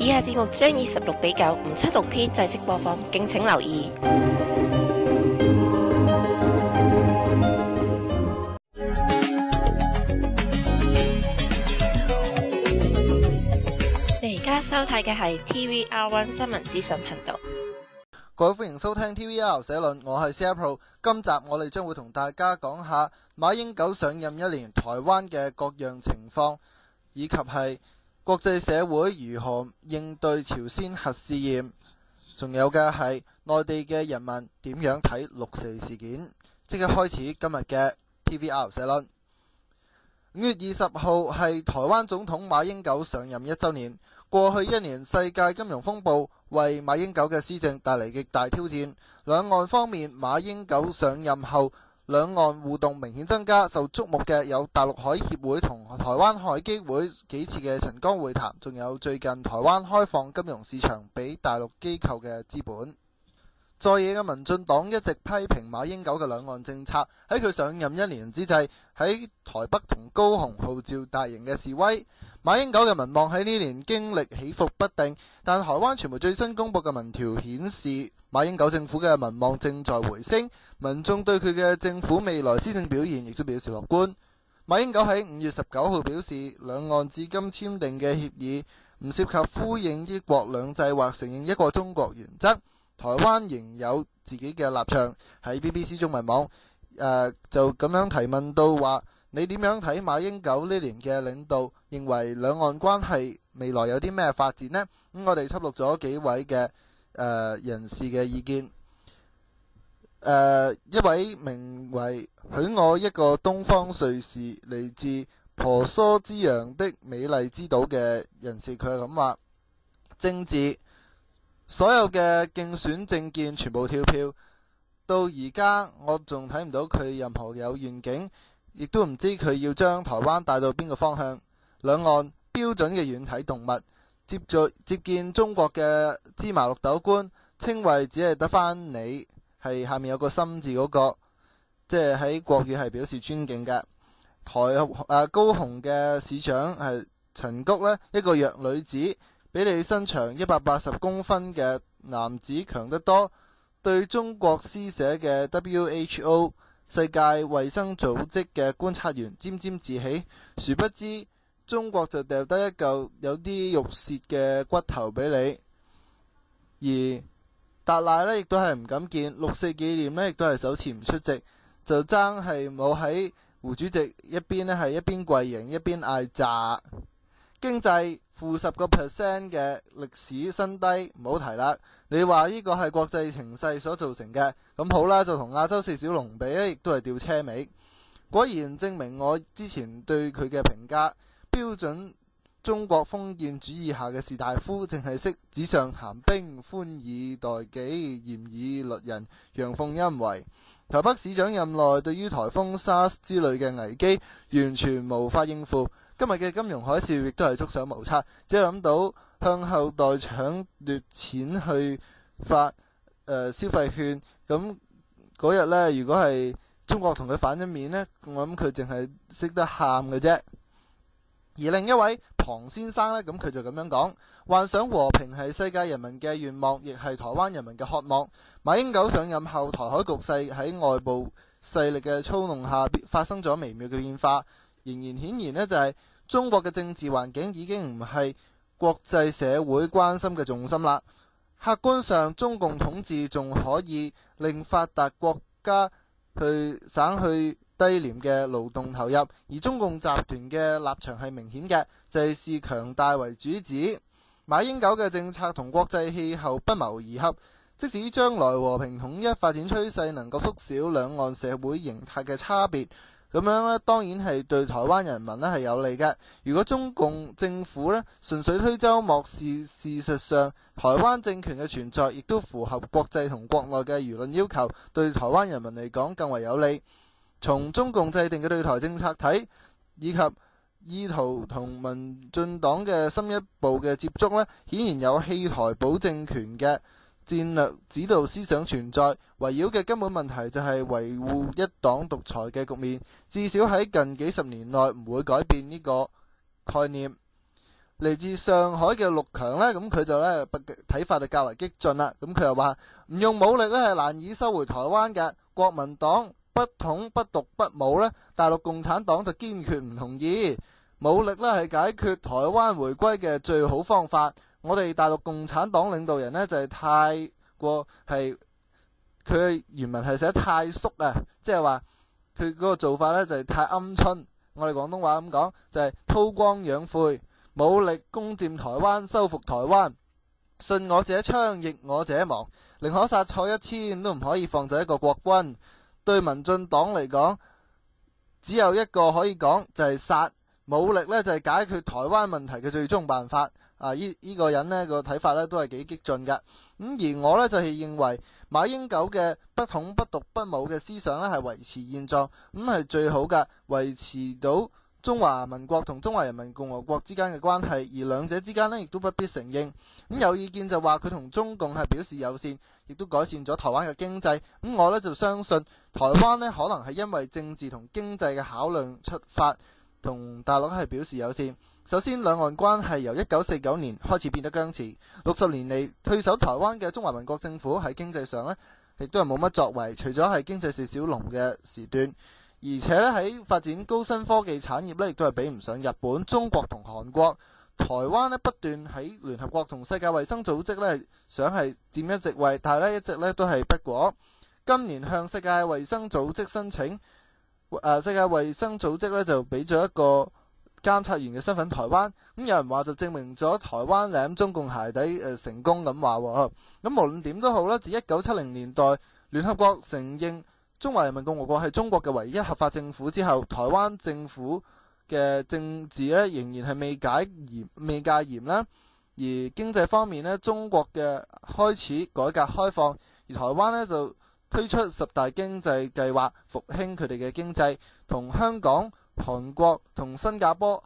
以下節目將以16:9 576P 制式播放，敬請留意。你而家收睇嘅係 TVR1 新聞資訊頻道。各位歡迎收聽 TVR 社論，我係 CR Pro。今集我哋將會同大家講下馬英九上任一年台灣嘅各樣情況，以及係國際社會如何應對朝鮮核試驗，仲有嘅係內地嘅人民點樣睇六四事件。即刻開始今日嘅 TVR 社論。5月20號係台灣總統馬英九上任1週年。過去一年，世界金融風暴為馬英九嘅施政帶嚟極大挑戰。兩岸方面，馬英九上任後，兩岸互動明顯增加。受矚目嘅有大陸海協會同台灣海基會幾次嘅陳江會談，仲有最近台灣開放金融市場俾大陸機構嘅資本。在野嘅民進黨一直批評馬英九嘅兩岸政策。喺佢上任一年之際，喺台北同高雄號召大型嘅示威。馬英九嘅民望喺呢年經歷起伏不定，但台灣傳媒最新公布嘅民調顯示，馬英九政府嘅民望正在回升，民眾對佢嘅政府未來施政表現亦都表示樂觀。馬英九喺5月19號表示，兩岸至今簽訂嘅協議唔涉及呼應一國兩制或承認一個中國原則。台灣仍有自己嘅立場。喺 BBC 中文網就咁樣提問到話，你點樣睇馬英九呢年嘅領導？認為兩岸關係未來有啲咩發展呢？我哋輯錄咗幾位嘅人士嘅意見。一位名為許我一個東方瑞士，嚟自婆娑之洋的美麗之島嘅人士，佢係咁話：政治所有嘅競選政見全部跳票，到而家我仲睇唔到佢任何有願景，亦都唔知佢要將台灣帶到邊個方向。兩岸標準嘅軟體動物，接見中國嘅芝麻綠豆官，稱謂只係得返你，係下面有個心字嗰個，即係喺國語係表示尊敬嘅。高雄嘅市長係陳菊呢，一個弱女子，比你身長180公分嘅男子強得多。對中國施捨嘅 WHO 世界衛生組織嘅觀察員沾沾自喜，殊不知中國就掉低一嚿有啲肉屑嘅骨頭俾你。而達賴呢亦都係唔敢見，六四紀念呢亦都係首次唔出席，就爭係冇喺胡主席一邊呢係一邊跪迎一邊嗌炸。經濟-10% 嘅歷史新低，唔好提啦。你話呢個係國際情勢所造成嘅，咁好啦，就同亞洲四小龍比呢亦都係吊車尾。果然證明我之前對佢嘅評價，標準中國封建主義下嘅士大夫，淨係識紙上談兵，寬以待己，嚴以律人，陽奉陰違。台北市長任內對於颱風 SARS 之類嘅危機完全無法應付。今日嘅金融海嘯亦都係束手無策，只係諗到向後代搶奪錢去發消費券。咁嗰日呢，如果係中國同佢反咗面呢，我諗佢淨係識得喊嘅啫。而另一位龐先生呢，咁佢就咁樣講：幻想和平係世界人民嘅願望，亦係台灣人民嘅渴望。馬英九上任後，台海局勢喺外部勢力嘅操弄下發生咗微妙嘅變化。仍然顯然呢，就係中國嘅政治環境已經唔係國際社會關心嘅重心啦。客觀上，中共統治仲可以令發達國家省去低廉嘅勞動投入，而中共集團嘅立場係明顯嘅，就係視強大為主旨。馬英九嘅政策同國際氣候不謀而合，即使將來和平統一發展趨勢能夠縮小兩岸社會形態嘅差別，咁樣呢，當然係對台灣人民呢係有利嘅。如果中共政府呢純粹推舟漠視，事實上台灣政權嘅存在亦都符合國際同國內嘅輿論要求，對台灣人民嚟講更為有利。從中共制定嘅對台政策睇，以及意圖同民進黨嘅深一步嘅接觸呢，顯然有棄台保政權嘅戰略指導思想存在，圍繞嘅根本問題就係維護一黨獨裁嘅局面，至少喺近幾十年內唔會改變呢個概念。嚟自上海嘅陸強呢，咁佢就呢睇法就較為激進啦。咁佢又話唔用武力呢係難以收回台灣嘅，國民黨不統不獨不武呢，大陸共產黨就堅決唔同意。武力呢係解決台灣回歸嘅最好方法。我哋大陸共產黨領導人呢，就係太過係，佢嘅原文係寫太縮啊，即係話佢嗰個做法呢，就係太鵪鶉。我哋廣東話咁講就係韜光養晦，武力攻佔台灣，收復台灣，信我者昌，逆我者亡，寧可殺錯1000都唔可以放走一個國軍。對民進黨嚟講，只有一個可以講就係殺，武力呢就係解決台灣問題嘅最終辦法。呢個人呢個睇法呢都係幾激進㗎。而我呢就係認為馬英九嘅不統不獨不武嘅思想呢係維持現狀，係最好㗎，維持到中華民國同中華人民共和國之間嘅關係，而兩者之間呢亦都不必承認。有意見就話佢同中共係表示友善，亦都改善咗台灣嘅經濟。我呢就相信台灣呢可能係因為政治同經濟嘅考量出發，同大陸係表示友善。首先，兩岸關係由1949年開始變得僵持，60年嚟退守台灣嘅中華民國政府喺經濟上呢亦都係冇乜作為，除咗係經濟四小龍嘅時段，而且呢喺發展高新科技產業呢亦都係比唔上日本、中國同韓國。台灣呢不斷喺聯合國同世界衛生組織呢想係佔一席位，但係呢一直呢都係不果。今年向世界衛生組織申請，世界衛生組織呢就俾咗一個監察員嘅身份台灣，有人話就證明咗台灣舐中共鞋底成功咁話喎。咁無論點都好啦，自1970年代聯合國承認中華人民共和國係中國嘅唯一合法政府之後，台灣政府嘅政治呢仍然係未戒嚴啦。而經濟方面呢，中國嘅開始改革開放，而台灣呢就推出10大經濟計劃，復興佢哋嘅經濟，同香港、韓國同新加坡